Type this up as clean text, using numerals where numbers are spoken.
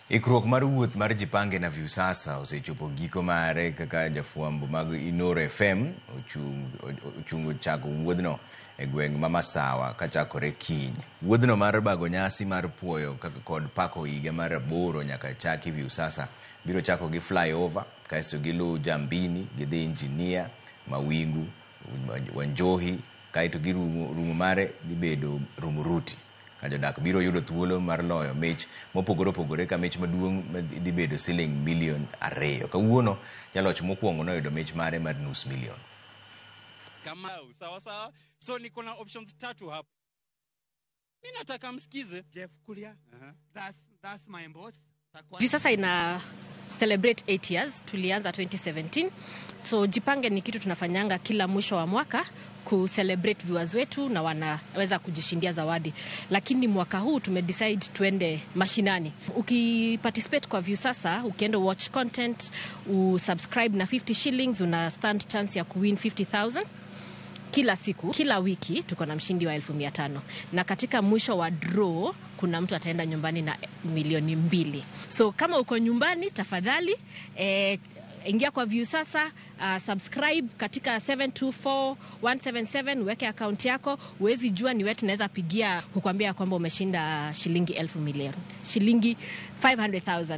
Ikruok mar wuoth mar Jipange na Viusasa osechopo giko mare kaka jafwambo mag Inoro FM ochungo chako wuodhno e gweng' ma Masawa kachakore kiny. Wuodhno mar bago nyasi mar puoyo kod pako higa mar 8 nyaka chaki Viusasa biro chako gi flyover kaesto gilu Jambini, gidhi Engineer, Mawingu, Wanjohi, kaeto girumo mare gibedo Rumuruti. Jodak biro yudo thuolo mar loyo mich mopogore ka mich maduong' dhi bedo siling milion 2. Kawuono jaloch mokwongo noyudo mich mare mar nus milion. Kama sawa. So niko na options 3 hapa. Mimi nataka msikize Jeff Kuria. That's my boss. Viusasa ina celebrate 8 years, tulianza 2017. So Jipange ni kitu tunafanyanga kila mwisho wa mwaka ku celebrate viewers wetu na wanaweza kujishindia zawadi. Lakini mwaka huu tumedecide tuende mashinani. Ukiparticipate kwa Viusasa, ukienda watch content, usubscribe na 50 shillings, una stand chance ya kuwin 50,000. Kila siku, kila wiki tuko na mshindi wa 1500 na katika mwisho wa draw kuna mtu ataenda nyumbani na milioni 2. So kama uko nyumbani tafadhali ingia kwa Viusasa, subscribe katika 724177, weke account yako, uwezi jua ni wetu tunaweza pigia kukuambia kwamba umeshinda shilingi 1,000,000, shilingi 500,000.